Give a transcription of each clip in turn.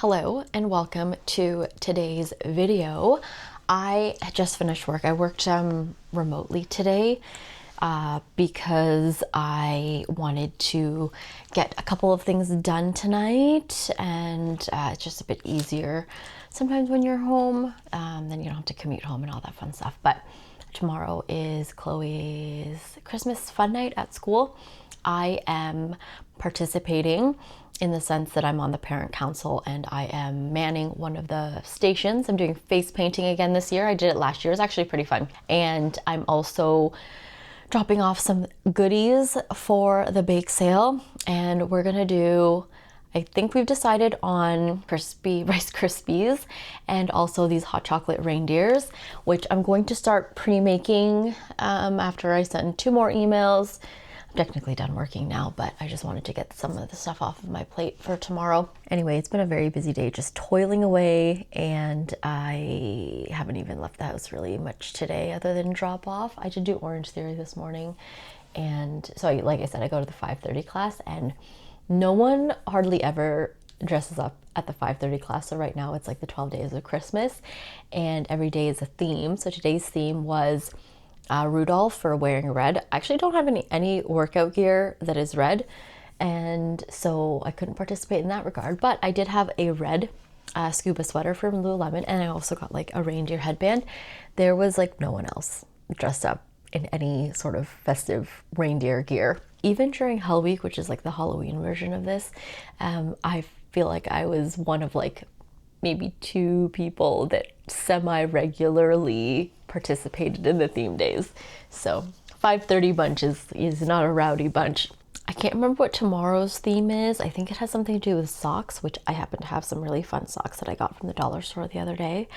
Hello and welcome to today's video. I just finished work. I worked remotely today because I wanted to get a couple of things done tonight, and it's just a bit easier sometimes when you're home. Then you don't have to commute home and all that fun stuff. But tomorrow is Chloe's Christmas fun night at school. I am participating in the sense that I'm on the parent council and I am manning one of the stations. I'm doing face painting again this year. I did it last year. It was actually pretty fun. And I'm also dropping off some goodies for the bake sale. And we're gonna do, I think we've decided on crispy Rice Krispies and also these hot chocolate reindeers, which I'm going to start pre-making after I send 2 more emails. I'm technically done working now, but I just wanted to get some of the stuff off of my plate for tomorrow. Anyway, it's been a very busy day just toiling away, and I haven't even left the house really much today other than drop off. I did do Orange Theory this morning, and so like I said, I go to the 5:30 class, and no one hardly ever dresses up at the 5:30 class. So right now it's like the 12 days of Christmas, and every day is a theme. So today's theme was Rudolph for wearing red. I actually don't have any workout gear that is red, and so I couldn't participate in that regard, but I did have a red scuba sweater from Lululemon, and I also got like a reindeer headband. There was like no one else dressed up in any sort of festive reindeer gear. Even during Hell Week, which is like the Halloween version of this, I feel like I was one of like maybe 2 people that semi-regularly participated in the theme days. So 5:30 bunch is not a rowdy bunch. I can't remember what tomorrow's theme is. I think it has something to do with socks, which I happen to have some really fun socks that I got from the dollar store the other day.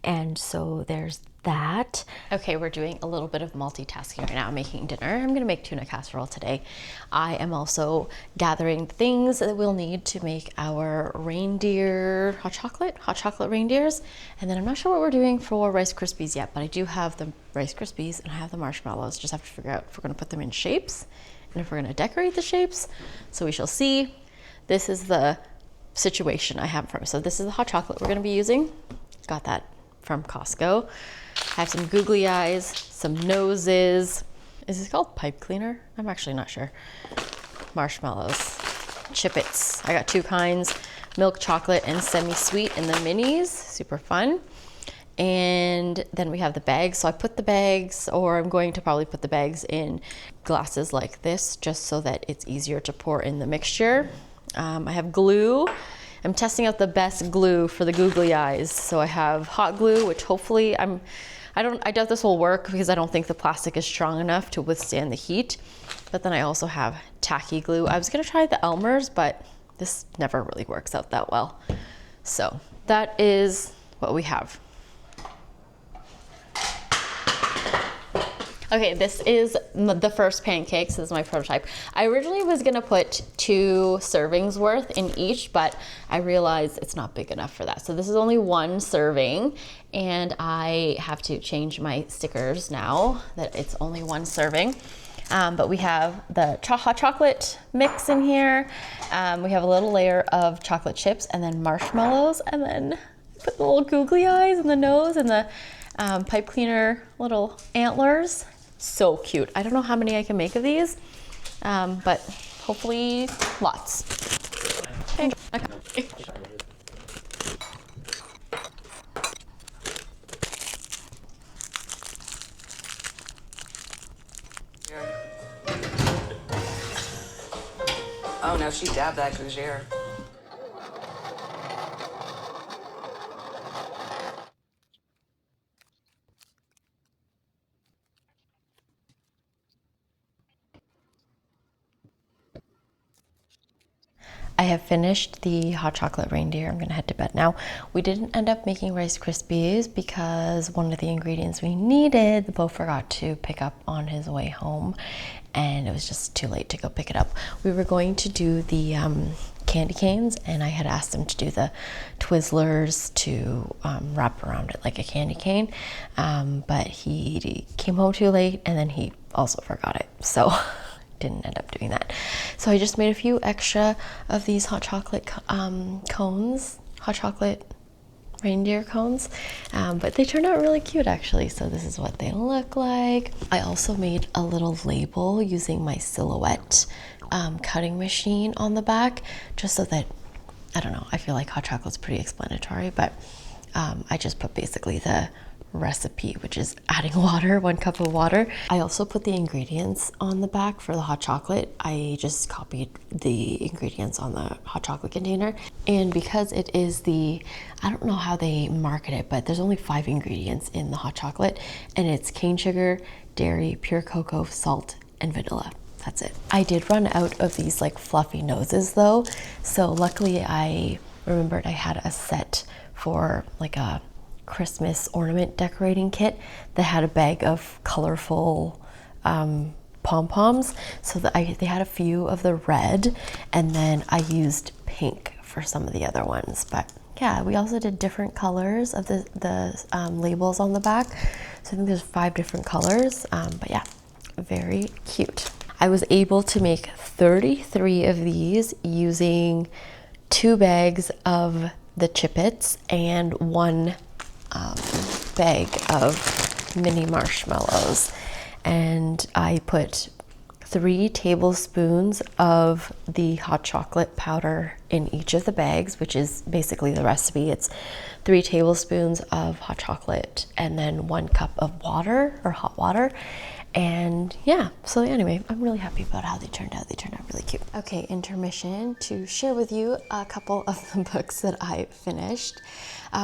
And so there's that. Okay, we're doing a little bit of multitasking right now. I'm making dinner. I'm gonna make tuna casserole today. I am also gathering things that we'll need to make our reindeer hot chocolate reindeers. And then I'm not sure what we're doing for Rice Krispies yet, but I do have the Rice Krispies and I have the marshmallows. Just have to figure out if we're gonna put them in shapes and if we're gonna decorate the shapes. So we shall see. This is the situation I have from me. So this is the hot chocolate we're gonna be using. Got that from Costco. I have some googly eyes, some noses. Is this called pipe cleaner? I'm actually not sure. Marshmallows, Chippets. I got 2 kinds, milk chocolate and semi-sweet in the minis, super fun. And then we have the bags. So I put the bags, or I'm going to probably put the bags in glasses like this, just so that it's easier to pour in the mixture. I have glue. I'm testing out the best glue for the googly eyes. So I have hot glue, which hopefully I doubt this will work because I don't think the plastic is strong enough to withstand the heat. But then I also have tacky glue. I was gonna try the Elmer's, but this never really works out that well. So that is what we have. Okay, this is the first pancake. So this is my prototype. I originally was gonna put 2 servings worth in each, but I realized it's not big enough for that. So this is only 1 serving, and I have to change my stickers now that it's only 1 serving. But we have the hot chocolate mix in here. We have a little layer of chocolate chips and then marshmallows, and then put the little googly eyes and the nose and the pipe cleaner little antlers. So cute. I don't know how many I can make of these, but hopefully lots. Okay. Oh no, she dabbed that gougere. I have finished the hot chocolate reindeer. I'm gonna head to bed now. We didn't end up making Rice Krispies because one of the ingredients we needed, Bo forgot to pick up on his way home, and it was just too late to go pick it up. We were going to do the candy canes, and I had asked him to do the Twizzlers to wrap around it like a candy cane, but he came home too late, and then he also forgot it. So didn't end up doing that. So I just made a few extra of these hot chocolate cones, hot chocolate reindeer cones, but they turned out really cute actually. So this is what they look like. I also made a little label using my Silhouette cutting machine on the back, just so that, I don't know, I feel like hot chocolate's pretty explanatory, but I just put basically the recipe, which is adding water, 1 cup of water. I also put the ingredients on the back for the hot chocolate. I just copied the ingredients on the hot chocolate container. And because it is I don't know how they market it, but there's only 5 ingredients in the hot chocolate, and it's cane sugar, dairy, pure cocoa, salt, and vanilla. That's it. I did run out of these like fluffy noses though. So luckily I remembered I had a set for like a Christmas ornament decorating kit that had a bag of colorful pom-poms. So that they had a few of the red, and then I used pink for some of the other ones. But yeah, we also did different colors of the labels on the back. So I think there's 5 different colors, but yeah, very cute. I was able to make 33 of these using 2 bags of the Chippets and 1 bag of mini marshmallows. And I put 3 tablespoons of the hot chocolate powder in each of the bags, which is basically the recipe. It's 3 tablespoons of hot chocolate and then 1 cup of water, or hot water. And yeah, so anyway, I'm really happy about how they turned out. They turned out really cute. Okay, intermission to share with you a couple of the books that I finished.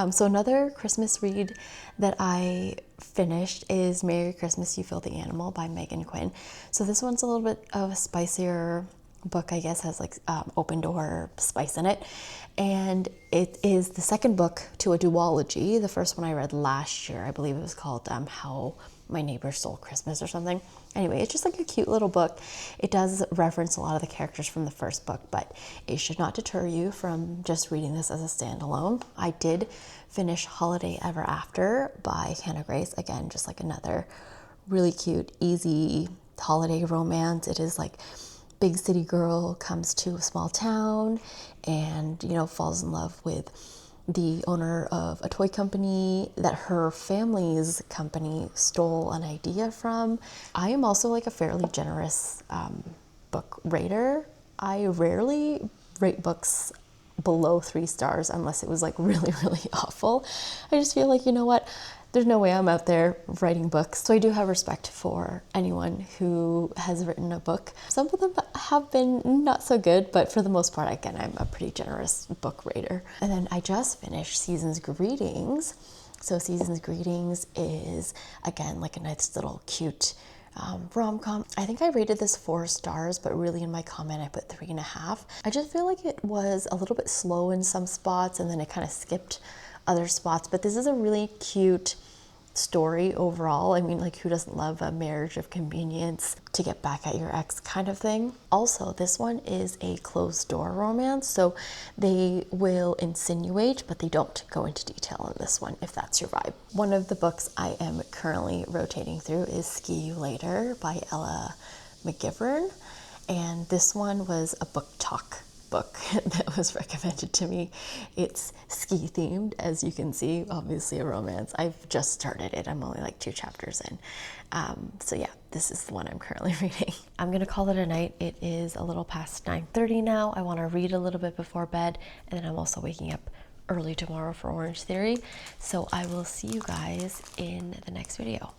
So another Christmas read that I finished is Merry Christmas, You Filthy Animal by Megan Quinn. So this one's a little bit of a spicier book, I guess, has like open door spice in it. And it is the second book to a duology. The first one I read last year, I believe it was called How My Neighbor Stole Christmas or something. Anyway, it's just like a cute little book. It does reference a lot of the characters from the first book, but it should not deter you from just reading this as a standalone. I did finish Holiday Ever After by Hannah Grace. Again, just like another really cute, easy holiday romance. It is like big city girl comes to a small town and, you know, falls in love with the owner of a toy company that her family's company stole an idea from. I am also like a fairly generous book rater. I rarely rate books below 3 stars unless it was like really, really awful. I just feel like, you know what? There's no way I'm out there writing books. So I do have respect for anyone who has written a book. Some of them have been not so good, but for the most part, again, I'm a pretty generous book rater. And then I just finished Season's Greetings. So Season's Greetings is, again, like a nice little cute rom-com. I think I rated this 4 stars, but really in my comment I put 3.5. I just feel like it was a little bit slow in some spots, and then it kind of skipped other spots, but this is a really cute story overall. I mean, like, who doesn't love a marriage of convenience to get back at your ex kind of thing? Also, this one is a closed door romance, so they will insinuate, but they don't go into detail in this one, if that's your vibe. One of the books I am currently rotating through is Ski You Later by Ella McGivern, and this one was a book talk book that was recommended to me. It's ski themed, as you can see, obviously a romance. I've just started it. I'm only like 2 chapters in. So yeah, this is the one I'm currently reading. I'm gonna call it a night. It is a little past 9:30 now. I want to read a little bit before bed, and then I'm also waking up early tomorrow for Orange Theory. So I will see you guys in the next video.